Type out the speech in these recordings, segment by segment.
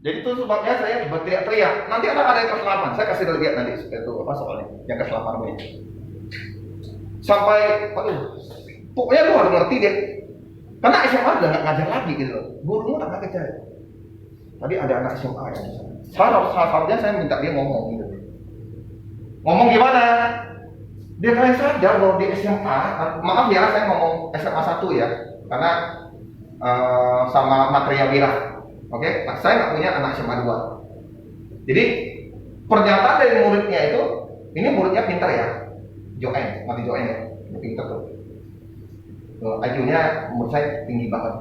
Jadi itu sebabnya saya berteriak-teriak. Nanti ada yang kelas 8, saya kasih lihat nanti itu apa soalnya yang kelas 8 ini. Sampai, aduh, pokoknya lu harus ngerti deh. Karena SMA udah nggak ngajar lagi gitu loh. Gurumu tak ngajar. Tadi ada anak SMA yang seharusnya saya minta dia ngomong gitu. Ngomong gimana? Dia kalian sadar bahwa di SMA, maaf ya saya ngomong SMA 1 ya, karena sama material Wira. Oke, saya nggak punya anak SMA 2. Jadi pernyataan dari muridnya itu, ini muridnya pintar ya, Joen, mati Joen ya, pintar tuh. IQ-nya menurut saya tinggi banget.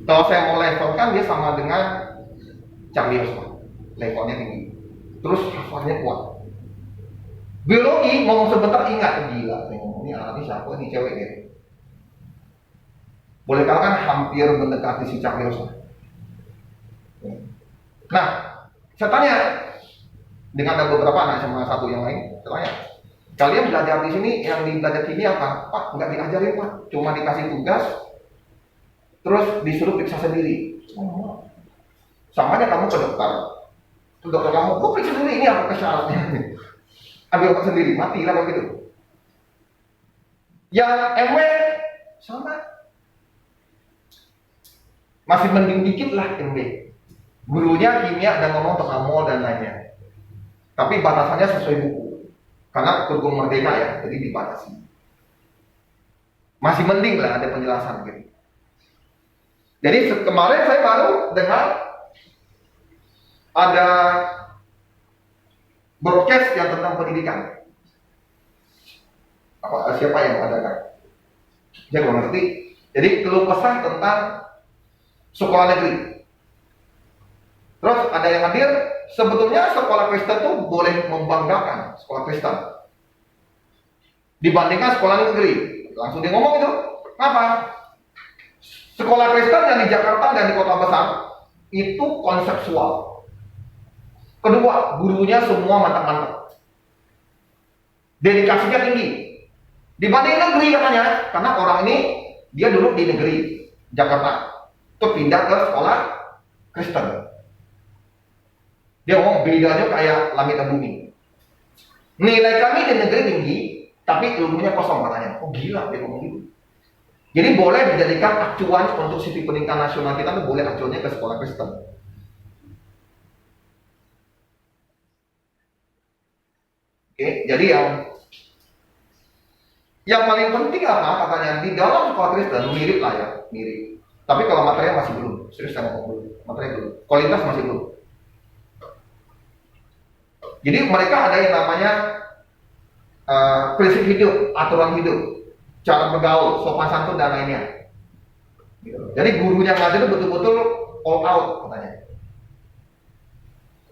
Kalau saya mau levelkan dia sama dengan Charlios, levelnya tinggi. Terus hafalnya kuat. Biologi ngomong sebentar ingat, gila. Ini anak ini siapa? Ini cewek ya. Boleh katakan hampir mendekati si Charlios. Nah, saya tanya dengan ada beberapa anak SMA 1 yang lain, saya tanya, kalian belajar di sini yang belajar kimia apa? Pak, nggak diajarin Pak, cuma dikasih tugas, terus disuruh periksa sendiri. Samanya kamu ke dokter, terus dokter kamu, periksa sendiri ini apa kesalahannya? Ambil obat sendiri, mati lah begitu. Yang MW sama, masih mending dikit lah MW. Gurunya kimia dan ngomong tentang dan lainnya. Tapi batasannya sesuai buku. Karena kurikulum merdeka ya, jadi dibatasi. Masih mending lah ada penjelasan gitu. Jadi kemarin saya baru dengar ada broadcast yang tentang pendidikan. Siapa yang adakan? Saya belum ngerti. Jadi keluh kesah tentang sekolah negeri. Terus ada yang hadir, sebetulnya sekolah Kristen itu boleh membanggakan sekolah Kristen dibandingkan sekolah negeri. Langsung dia ngomong itu. Kenapa? Sekolah Kristen yang di Jakarta dan di kota besar itu konseptual. Kedua, gurunya semua mantap-mantap. Dedikasinya tinggi. Dibanding negeri katanya, karena orang ini dia dulu di negeri Jakarta, terus pindah ke sekolah Kristen. Dia ngomong bedanya kayak langit dan bumi. Nilai kami di negeri tinggi, tapi ilmunya kosong katanya. Oh gila dia ngomong gitu. Jadi boleh dijadikan acuan untuk sisi pendidikan nasional kita tuh boleh acuannya ke sekolah Kristen. Oke, jadi yang paling penting apa katanya di dalam sekolah Kristen mirip lah ya, mirip. Tapi kalau material masih belum, serius saya ngomong belum, material belum, kualitas masih belum. Jadi mereka ada yang namanya prinsip hidup, aturan hidup, cara bergaul, sopan santun dan lainnya. Jadi gurunya ngajar itu betul-betul all out katanya.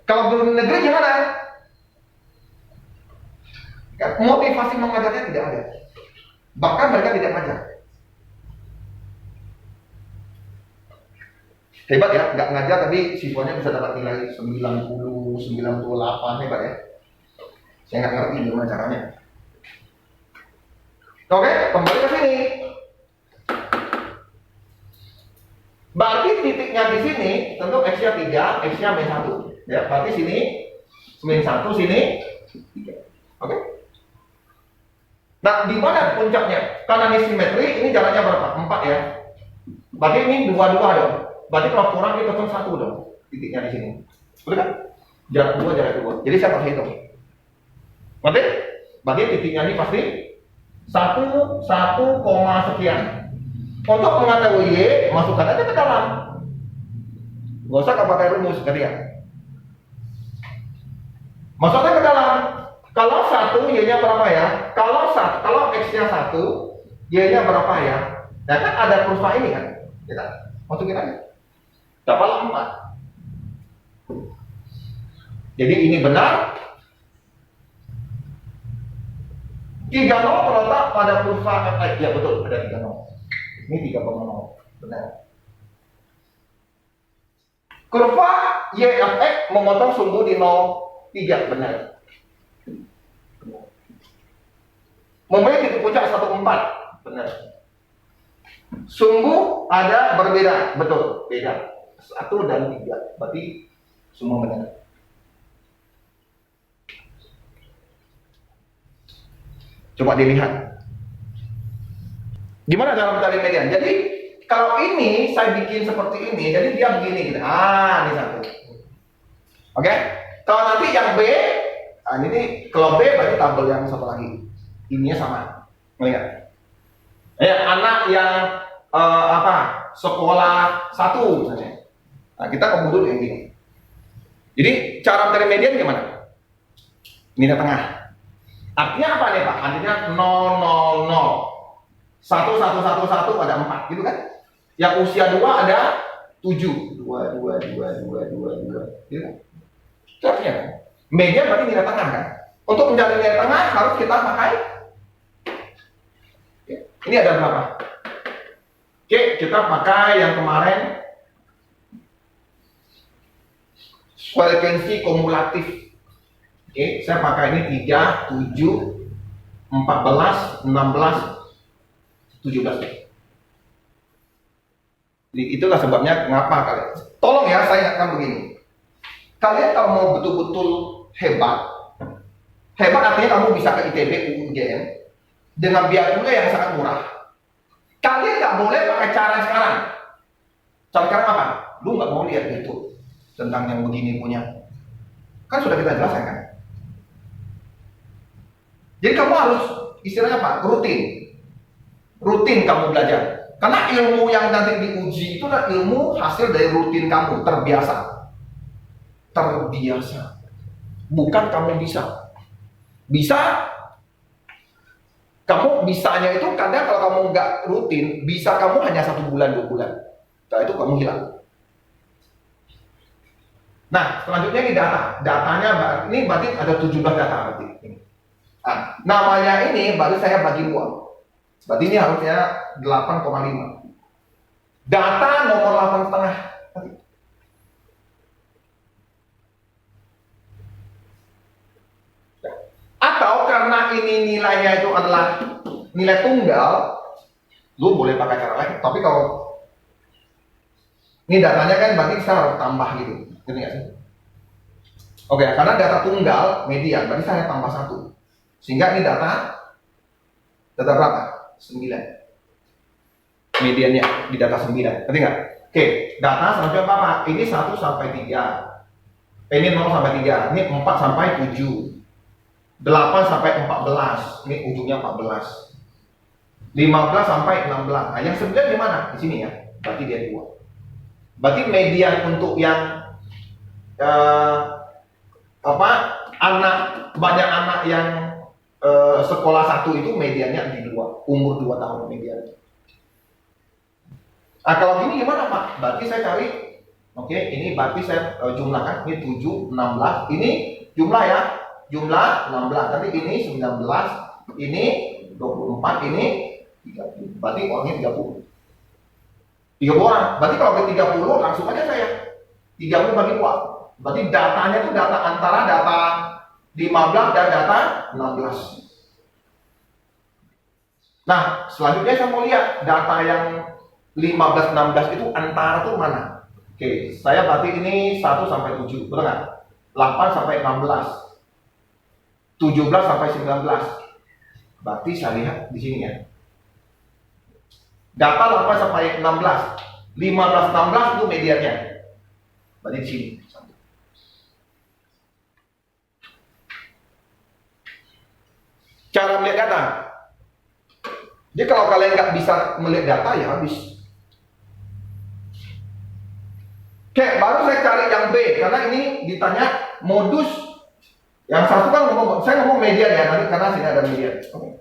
Kalau guru negeri gimana? Motivasi mengajarnya tidak ada. Bahkan mereka tidak ngajar. Hebat ya, nggak ngajar tapi siswanya bisa dapat nilai 90, 98, hebat ya. Saya nggak ngerti gimana caranya. Oke, kembali ke sini. Berarti titiknya di sini tentu X-nya 3, X-nya min 1. Ya, berarti sini min 1, sini 3. Oke. Nah, di mana puncaknya? Karena ini simetri, ini jaraknya berapa? 4 ya. Berarti ini 2 dong. Berarti kalau kurang itu kan 1 dong. Titiknya di sini. Betul kan? Jarak 2, jarak 2. Jadi saya harus hitung. Berarti titiknya ini pasti 1 sekian. Untuk mengetahui Y, masukkan aja ke dalam. Gak usah pakai rumus, ngerti ya? Masukkan ke dalam. Kalau 1, Y-nya berapa ya? Kalau X-nya 1, Y-nya berapa ya? Nah kan ada kurva ini kan? Kita masukin aja. Dapatlah 4. Jadi ini benar. 30 terletak pada kurva Fx. Ya betul, ada 30. Ini 3,0. Benar. Kurva Y(Fx) memotong sumbu di 0,3. Benar. Memiliki titik puncak 1,4. Benar. Sumbu ada berbeda. Betul, beda. 1 dan 3. Berarti semua benar. Coba dilihat. Gimana cara mencari median? Jadi kalau ini saya bikin seperti ini, jadi dia begini gitu. Ini 1. Oke? Kalau nanti yang B, ini kalau B berarti tabel yang satu lagi. Ininya sama. Melihat. Anak yang sekolah 1 misalnya. Nah, kita kumpul dulu yang gini. Jadi cara mencari median gimana? Nilai tengah. Artinya apa nih Pak? Artinya 0, 0, 0. 1, 1, 1, 1 ada 4 gitu kan? Yang usia 2 ada 7. 2, 2, 2, 2, 2, 2. Gitu kan? Itu artinya kan? Median berarti nilai tengah kan? Untuk mencari nilai tengah harus kita pakai. Ini ada berapa? Oke, kita pakai yang kemarin frekuensi kumulatif. Oke, saya pakai ini 3, 7, 14, 16, 17. Jadi itulah sebabnya mengapa kalian. Tolong ya, saya ingatkan begini. Kalian kalau mau betul-betul hebat artinya kamu bisa ke ITB, UGM dengan biaya kuliah yang sangat murah. Kalian nggak boleh pakai cara sekarang. Cara sekarang apa? Lu nggak mau lihat YouTube tentang yang begini punya. Kan sudah kita jelaskan kan? Jadi kamu harus istilahnya apa? Rutin kamu belajar. Karena ilmu yang nanti diuji itu adalah ilmu hasil dari rutin kamu, terbiasa. Bukan kamu bisa. Kamu bisanya itu kadang kalau kamu nggak rutin, bisa kamu hanya 1 bulan, 2 bulan. Setelah itu kamu hilang. Nah, selanjutnya ini data. Datanya, ini berarti ada 17 data berarti. Namanya ini baru saya bagi 2. Berarti ini harusnya 8,5. Data nomor 8,5. Atau karena ini nilainya itu adalah nilai tunggal, lu boleh pakai cara lain. Tapi kalau ini datanya kan berarti saya harus tambah gitu. Ngerti nggak sih? Oke, karena data tunggal median, berarti saya tambah 1. Sehingga ini data berapa? 9. Mediannya di data 9. Ngerti nggak? Oke, data selanjutnya apa? Ini 1 sampai 3. Ini 0 sampai 3. Ini 4 sampai 7. 8 sampai 14. Ini ujungnya 14. 15 sampai 16. Nah, yang 9 di mana? Di sini ya. Berarti dia 2. Berarti median untuk yang banyak anak yang sekolah 1 itu mediannya di 2, umur 2 tahun median. Nah, kalau gini gimana Pak? Berarti saya cari, oke, ini berarti saya jumlahkan, ini 7, 16, ini jumlah ya, jumlah 16, tapi ini 19, ini 24, ini 30, berarti orangnya 30. 30 orang, berarti kalau ke 30 langsung aja saya 30 bagi 2. Berarti datanya itu data antara data 15 dan data 16. Nah, selanjutnya saya mau lihat data yang 15, 16 itu antara tuh mana? Oke, saya berarti ini 1 sampai 7, betul nggak? 8 sampai 16, 17 sampai 19. Berarti saya lihat di sini ya. Data 8 sampai 16, 15, 16 itu mediannya. Berarti di sini. Cara melihat data. Jadi kalau kalian nggak bisa melihat data ya habis. Oke, baru saya cari yang B karena ini ditanya modus. Yang satu kan saya ngomong median ya nanti karena sini ada median. Oke.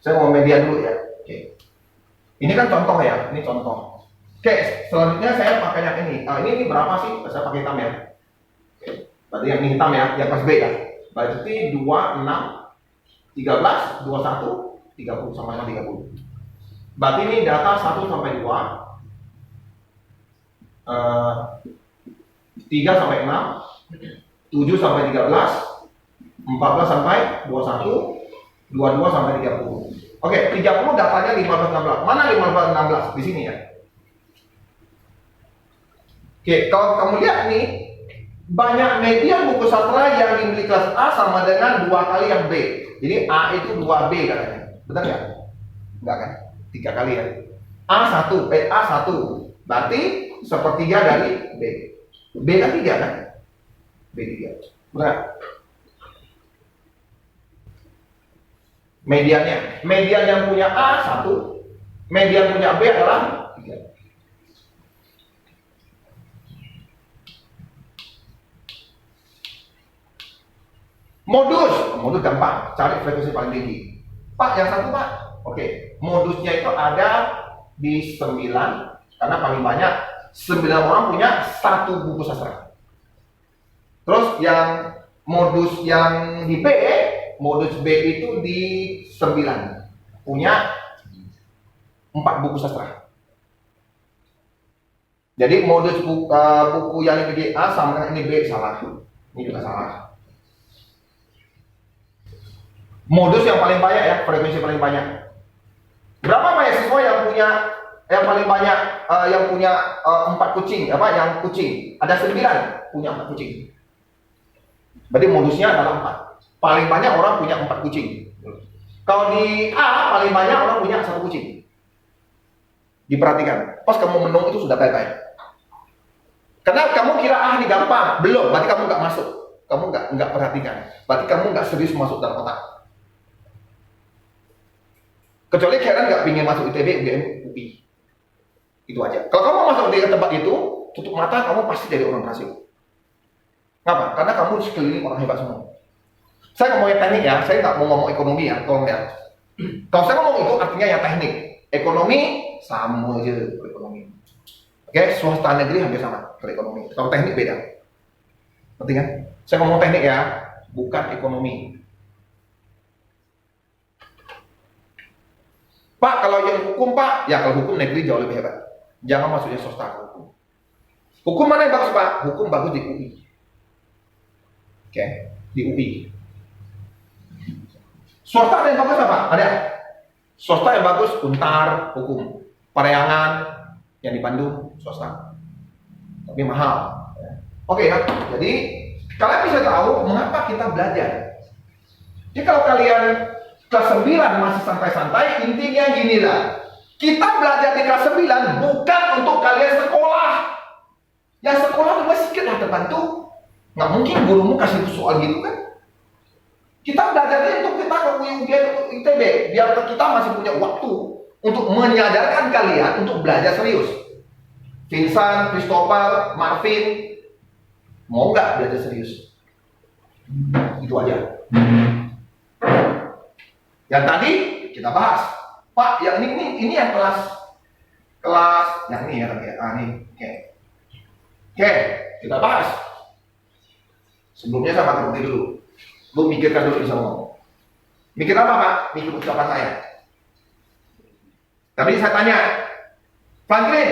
Saya ngomong median dulu ya. Oke. Ini kan contoh ya, ini contoh. Oke, selanjutnya saya pakai yang ini. Ini berapa sih? Saya pakai hitam ya. Oke. Berarti yang ini hitam ya, yang kelas B ya. Berarti 2, 6, 13, 21, 30 sama 30. Berarti ini data 1 sampai 2, 3 sampai 6, 7 sampai 13, 14 sampai 21, 22 sampai 30. Oke, 30 datanya 15, 16. Mana 15, 16? Di sini ya. Oke, kalau kamu lihat nih, banyak media buku sastra yang dimiliki kelas A sama dengan 2 kali yang B. Jadi A itu 2B katanya. Benar nggak? Enggak kan? 3 kali ya. A1. Berarti sepertiga dari B. B kan 3 kan? B3. Benar? Median yang punya A 1, median punya B adalah 3. Modus gampang, cari frekuensi paling tinggi. Pak, yang satu Pak. Oke, modusnya itu ada di 9, karena paling banyak 9 orang punya 1 buku sastra. Terus yang modus yang di B, modus B itu di 9, punya 4 buku sastra. Jadi modus buku yang di A sama dengan ini B salah. Ini juga salah. Modus yang paling banyak ya, frekuensi paling banyak. Berapa mahasiswa yang paling banyak yang punya 4 kucing, yang kucing? Ada 9 punya 4 kucing. Berarti modusnya adalah 4. Paling banyak orang punya 4 kucing. Kalau di A paling banyak orang punya 1 kucing. Diperhatikan. Pas kamu menung itu sudah baik-baik. Karena kamu kira ini gampang, belum. Berarti kamu nggak masuk. Kamu nggak perhatikan. Berarti kamu nggak serius masuk dalam otak. Kecuali kalian nggak ingin masuk ITB, UGM, UI. Itu aja. Kalau kamu masuk di tempat itu, tutup mata, kamu pasti jadi orang berhasil. Kenapa? Karena kamu sekeliling orang hebat semua. Saya ngomongin teknik ya, saya nggak mau ngomong ekonomi ya, tolong ya. Kalau saya ngomong itu artinya yang teknik. Ekonomi sama aja ekonomi. Oke, swasta negeri hampir sama kalau ekonomi. Kalau teknik beda. Ngerti kan? Saya ngomong teknik ya, bukan ekonomi. Pak, kalau yang hukum Pak, ya kalau hukum negeri jauh lebih hebat. Jangan masuknya swasta ke hukum. Hukum mana yang bagus Pak? Hukum bagus di UI. Oke, di UI. Swasta ada yang bagus apa? Ada. Swasta yang bagus, Untar, hukum. Parayangan, yang di Bandung, swasta. Tapi mahal. Oke ya, jadi kalian bisa tahu mengapa kita belajar. Jadi kalau kalian kelas 9 masih santai-santai, intinya ginilah. Kita belajar di kelas 9 bukan untuk kalian sekolah. Yang sekolah cuma sedikit lah terbantu. Nggak mungkin gurumu kasih soal gitu kan. Kita belajarnya untuk kita ke UGM, ITB. Biar kita masih punya waktu untuk menyadarkan kalian untuk belajar serius. Vincent, Christopher, Marvin, mau nggak belajar serius? Itu aja. Yang tadi kita bahas, Pak, yang ini yang kelas yang ini ya, ini, oke, kita bahas. Sebelumnya saya pakai bukti dulu, lu mikirkan dulu bisa ngomong. Mikir apa Pak? Mikir ucapan saya. Tapi saya tanya, Franklin,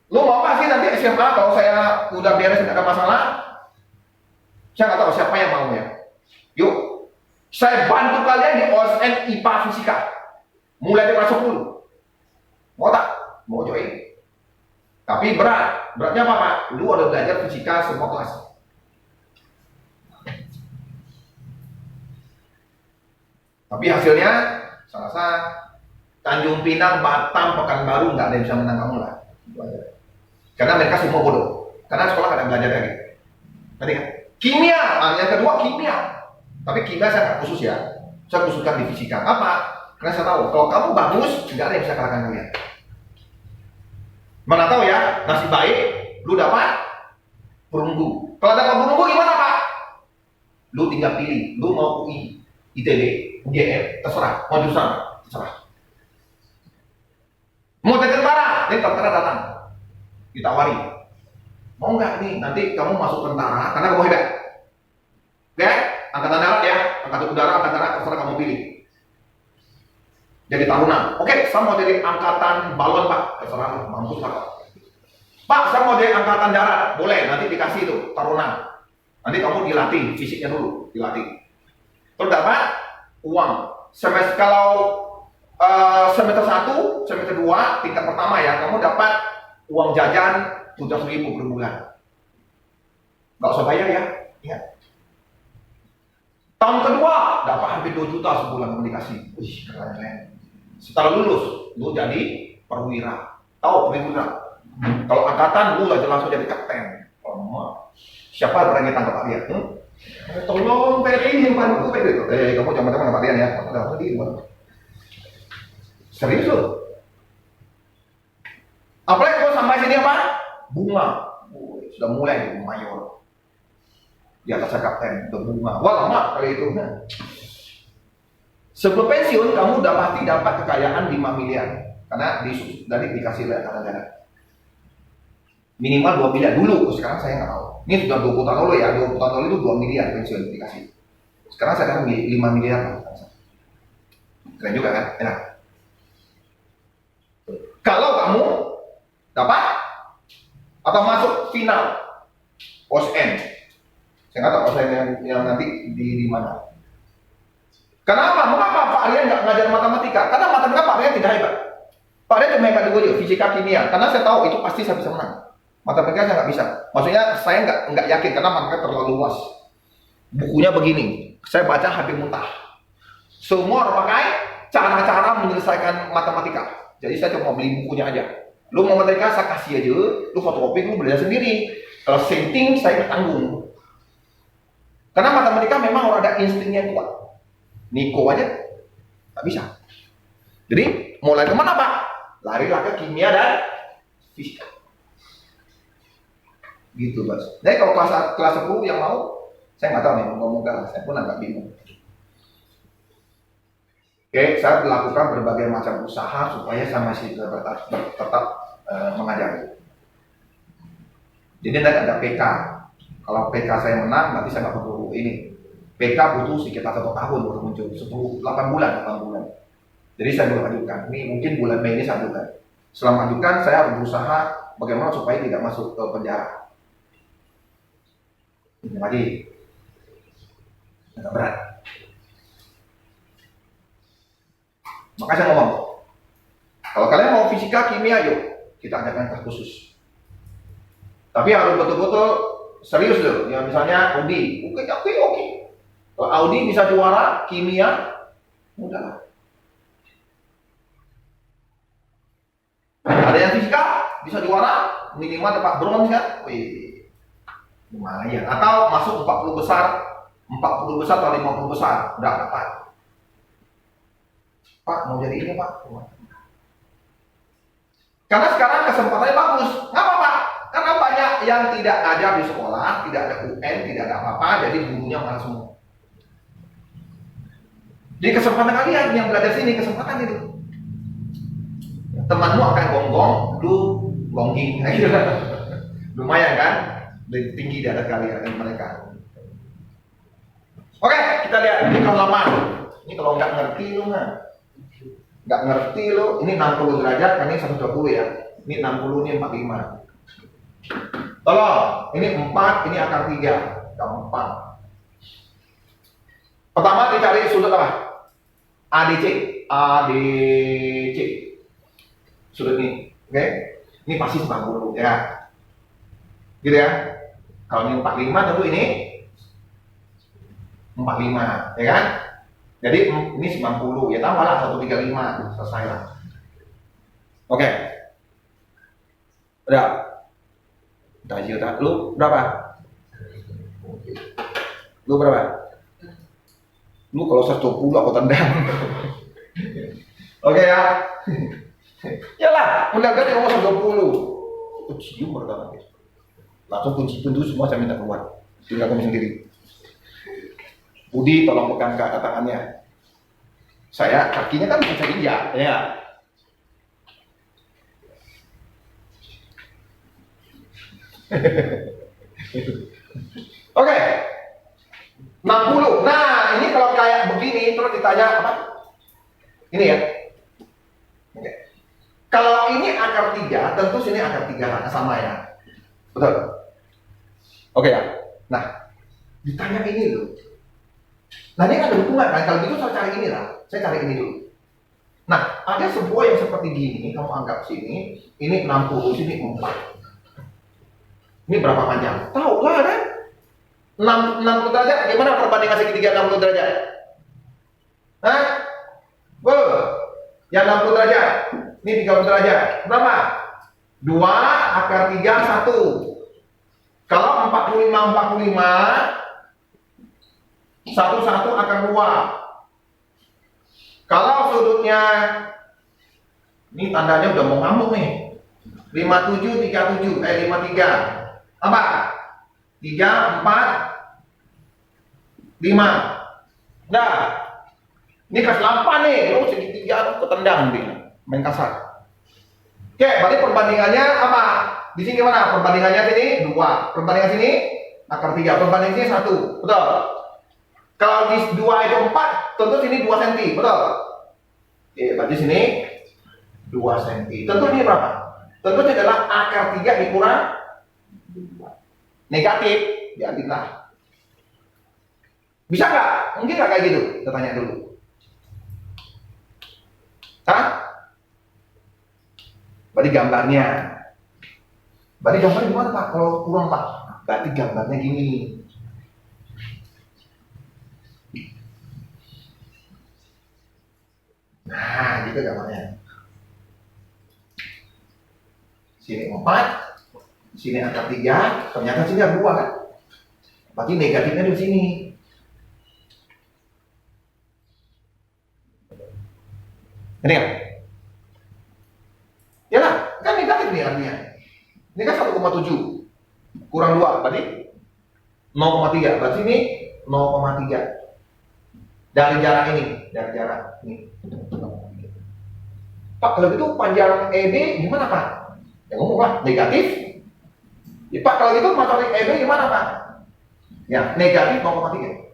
lu mau apa sih nanti SMA kalau saya udah beres tidak ada masalah? Saya nggak tahu siapa yang mau ya. Yuk. Saya bantu kalian di OSN IPA Fisika. Mulai dari kelas 10. Mau tak? Mau join. Tapi beratnya apa Pak? Lu udah belajar fisika semua kelas. Tapi hasilnya saya Tanjung Pinang, Batam, Pekanbaru nggak ada yang bisa menang kamu lah. Karena mereka semua bodoh. Karena sekolah nggak ada belajar lagi. Tadi kan? Kimia, yang kedua kimia. Tapi kimia saya nggak khusus ya. Saya khususkan di fisika. Apa? Karena saya tahu kalau kamu bagus, tidak ada yang bisa kalahkan kalian. Mana tahu ya, nasib baik, lu dapat perunggu. Kalau dapat perunggu gimana Pak? Lu tinggal pilih, lu mau UI, ITB, UGM, terserah. Mau jurusan, terserah. Mau jadi tentara, tentara datang, ditawari. Mau nggak nih, nanti kamu masuk tentara, karena kamu hebat. Oke? Angkatan darat ya, angkatan udara, angkatan darat, terserah kamu pilih. Jadi taruna. Oke, saya mau jadi angkatan balon Pak, terserah mampus Pak. Pak, saya mau jadi angkatan darat, boleh. Nanti dikasih itu taruna. Nanti kamu dilatih, fisiknya dulu dilatih. Terus dapat uang. Semester kalau semester 1, semester 2, tingkat pertama ya, kamu dapat uang jajan 7.000 per bulan. Nggak usah bayar ya. Ya. Tahun kedua dapat hampir 2 juta sebulan kamu dikasih. Wih, keren. Setelah lulus, lu jadi perwira. Tahu perwira? Kalau angkatan, lu aja langsung jadi kapten. Oh, siapa berani tangkap dia? Tolong PRI simpan buku PRI. Kamu jangan teman sama kalian ya. Serius loh. Apalagi kalau sampai sini apa? Bunga. Sudah mulai mayor. Di atas kapten, udah bunga. Wah, lama kali itu. Sebelum pensiun, kamu udah pasti dapat kekayaan 5 miliar. Karena dari dikasih oleh negara. Minimal 2 miliar dulu, sekarang saya nggak tahu. Ini sudah 20 tahun lalu ya, 20 tahun lalu itu 2 miliar pensiun dikasih. Sekarang saya kan 5 miliar. Keren juga kan? Enak. Kalau kamu dapat atau masuk final OSN, saya nggak tahu OSN yang nanti di mana. Kenapa? Mengapa Pak Arya nggak ngajar matematika? Karena matematika Pak Arya tidak hebat. Pak Arya cuma hebat dua aja, fisika, kimia. Karena saya tahu itu pasti saya bisa menang. Matematika saya nggak bisa. Maksudnya saya nggak yakin karena matematika terlalu luas. Bukunya begini, saya baca hampir muntah. Semua pakai cara-cara menyelesaikan matematika. Jadi saya cuma beli bukunya aja. Lu mau matematika saya kasih aja, lu fotokopi, lu belajar sendiri. Kalau setting saya tanggung. Karena matematika memang harus ada instingnya kuat. Niko aja nggak bisa. Jadi mulai kemana Pak? Larilah ke kimia dan fisika. Gitu Mas. Jadi kalau kelas 10 yang mau, saya nggak tahu nih ngomong kan, saya pun agak bingung. Oke, saya melakukan berbagai macam usaha supaya saya masih tetap mengajar. Jadi nanti ada PK. Kalau PK saya menang, nanti saya nggak perlu ini. PK butuh sekitar 1 tahun baru muncul, 8 bulan. Jadi saya belum ajukan. Ini mungkin bulan Mei ini saya ajukan. Setelah ajukan, saya harus berusaha bagaimana supaya tidak masuk ke penjara. Ini lagi agak berat. Maka saya ngomong, kalau kalian mau fisika, kimia, yuk kita adakan kelas khusus. Tapi harus betul-betul serius loh. Ya misalnya Audi, oke. Kalau Audi bisa juara kimia, udahlah. Ada yang fisika bisa juara, minimal dapat bronze kan? Wih. Lumayan. Atau masuk 40 besar atau 50 besar, udah dapat. Pak mau jadi ini Pak. Karena sekarang kesempatannya bagus. Ngapa Pak? Karena banyak yang tidak ngajar di sekolah, tidak ada UN, tidak ada apa-apa, jadi gurunya malah semua. Jadi kesempatan kalian yang belajar sini, kesempatan itu. Temanmu akan gonggong, lu gongging. Lumayan kan? Lebih tinggi di atas kalian dan mereka. Oke, kita lihat ini halaman. Ini kalau nggak ngerti lu nggak ngerti lu. Ini 60 derajat, kan ini 120 ya. Ini 60, ini 45. Tolong, ini 4, ini akar 3, gampang. Pertama dicari sudut apa? ADC. Sudut ini, oke? Ini pasti 90 ya. Gitu ya. Kalau ini 45 tentu ini 45, ya kan? Jadi ini 90, ya tambahlah 135, selesai lah. Oke. Udah. Udah, lu berapa? Lu berapa? Lu kalau 120 aku tendang. Oke ya. Yalah, mudah-mudahan ngomong 120. Cium pertama. Langsung kunci pintu semua saya minta keluar. Tinggal kamu sendiri. Budi tolong pegang ke tangannya. Saya kakinya kan bisa injak, ya. Oke. 60. Nah, ini kalau kayak begini terus ditanya apa? Ini ya. Oke. Kalau ini akar 3, tentu sini akar 3 sama ya. Betul. Oke ya. Nah, ditanya ini loh. Nah, ini ada hubungan kan? Kalau gitu saya cari ini lah. Saya cari ini dulu. Nah, ada sebuah yang seperti gini, kamu anggap sini, ini 60, sini 4. Ini berapa panjang? Tahu lah kan? 60 derajat. Gimana perbandingan segitiga 60 derajat? Hah? Yang 60 derajat. Ini 30 derajat. Berapa? 2 akar 3 1. Kalau 45 1 akar 2. Kalau sudutnya, ini tandanya udah mau ngamuk nih. 57 37 53. Apa? 3 4 5. Nah, ini kelas 8 nih. Lu segitiga ketendang nih. Main kasar. Oke, berarti perbandingannya apa? Di sini gimana? Perbandingannya sini 2. Perbandingan sini akar 3. Perbandingan sini 1. Betul? Kalau di 2 itu 4, tentu sini 2 cm. Betul? Oke, berarti sini 2 cm. Tentu ini berapa? Tentu ini adalah akar 3 dikurang 2. Negatif, diambillah. Bisa nggak? Mungkin nggak kayak gitu? Kita tanya dulu. Hah? Berarti gambarnya. Berarti gambarnya gimana Pak? Kalau kurang Pak? Berarti gambarnya gini. Nah, gitu gambarnya. Sini 4. Sini angka 3, ternyata sini ada 2 kan? Berarti negatifnya di sini. Ini kan? Ya lah, kan negatif nih artinya. Ini kan 1,7 kurang 2, berarti 0,3. Berarti ini 0,3. Dari jarak ini, dari jarak ini. Pak, kalau gitu panjang EB gimana Pak? Ya ngomong Pak, negatif. Ya, Pak, kalau gitu matematik EB gimana Pak? Ya, negatif 0,3.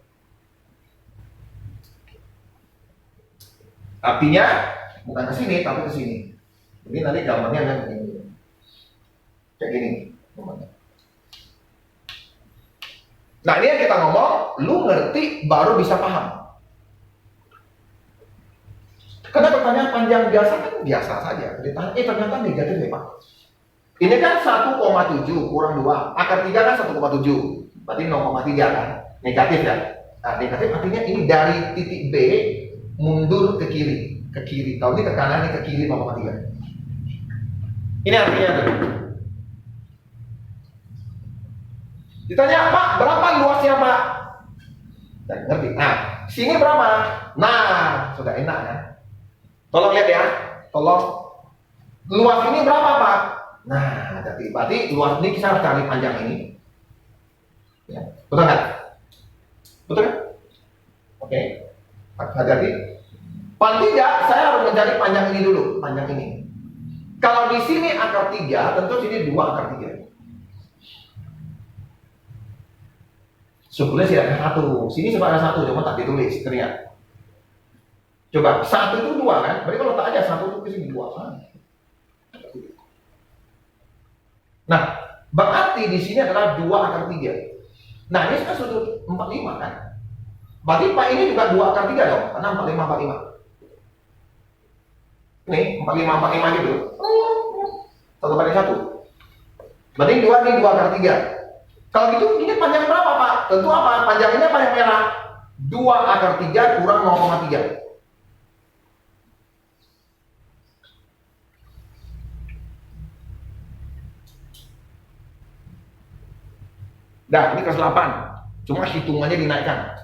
Artinya bukan ke sini tapi ke sini. Jadi nanti gambarnya ada begini. Kayak gini. Nah, ini yang kita ngomong, lu ngerti baru bisa paham. Karena pertanyaan panjang biasa kan biasa saja. Ditanya, ternyata negatif ya Pak. Ini kan 1,7 kurang 2. Akar 3 kan 1,7. Berarti 0,3 kan. Negatif ya. Nah, negatif artinya ini dari titik B mundur ke kiri. Ke kiri. Kalau ini ke kanan, ini ke kiri 0,3. Ini artinya tuh. Ditanya, Pak, berapa luasnya Pak? Dan ngerti. Nah, sini berapa? Nah, sudah enak ya. Tolong lihat ya. Tolong. Luas ini berapa Pak? Nah, berarti luas ini kita harus cari panjang ini. Ya, betul nggak? Betul kan? Oke. Hati-hati. Paling tidak, saya harus mencari panjang ini dulu. Panjang ini. Kalau di sini akar 3, tentu sini 2 akar 3. Sebetulnya sih ada 1. Sini cuma ada 1, cuma tak ditulis. Terlihat. Coba, 1 itu 2 kan? Berarti kalau tak ada 1 itu ke sini 2 kan? Nah, berarti di sini adalah 2 akar 3. Nah, ini kan sudut 45 kan? Berarti Pak ini juga 2 akar 3 dong, karena 45 Nih, 45 gitu. 1/1. Berarti 2 nih 2 akar 3. Kalau gitu ini panjang berapa Pak? Tentu apa? Panjangnya apa yang merah? 2 akar 3 kurang 0,3. Nah, ini kelas 8. Cuma hitungannya dinaikkan.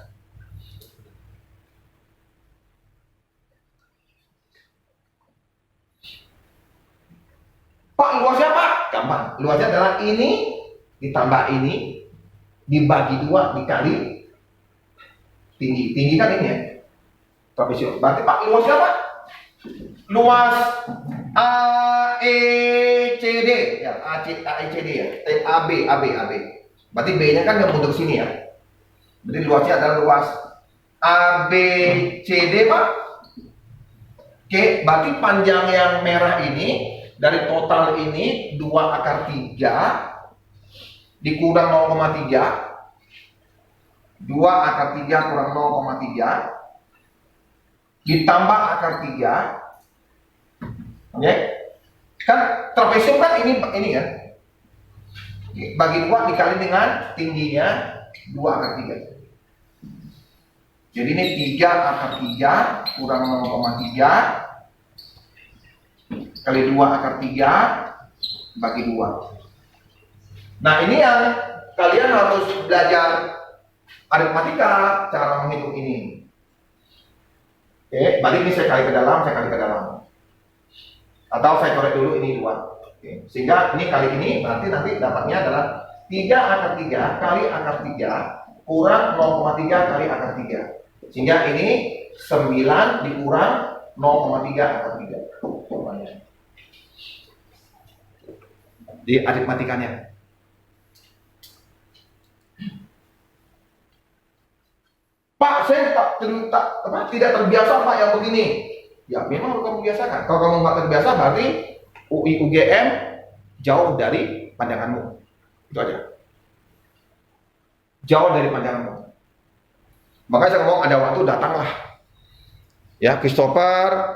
Pak, luasnya Pak? Gampang. Luasnya adalah ini ditambah ini dibagi 2 dikali tinggi. Tinggi kan ini ya. Trapesium. Berarti Pak luasnya Pak? Luas AECD ya, AECD ya. AB. Berarti B-nya kan yang mundur sini ya. Berarti luasnya adalah luas ABCD Pak. Oke, berarti panjang yang merah ini dari total ini 2 akar 3 dikurang 0,3. 2 akar 3 kurang 0,3 ditambah akar 3. Oke. Kan trapesium kan ini kan. bagi 2 dikali dengan tingginya 2 akar 3. Jadi ini 3 akar 3 kurang 0,3 kali 2 akar 3 bagi 2. Nah ini yang kalian harus belajar aritmatika, cara menghitung ini. Oke, balik ini saya kali ke dalam, saya kali ke dalam. Atau saya korek dulu ini 2. Oke. Sehingga ini kali ini nanti dapatnya adalah 3 akar 3 kali akar 3 kurang 0,3 kali akar 3. Sehingga ini 9 dikurang 0,3 akar 3. Di aritmatikanya. Pak, saya tidak terbiasa Pak yang begini. Ya memang harus kamu biasakan. Kalau kamu nggak terbiasa berarti UI UGM jauh dari pandanganmu. Itu aja. Jauh dari pandanganmu. Makanya saya ngomong ada waktu datanglah. Ya, Christopher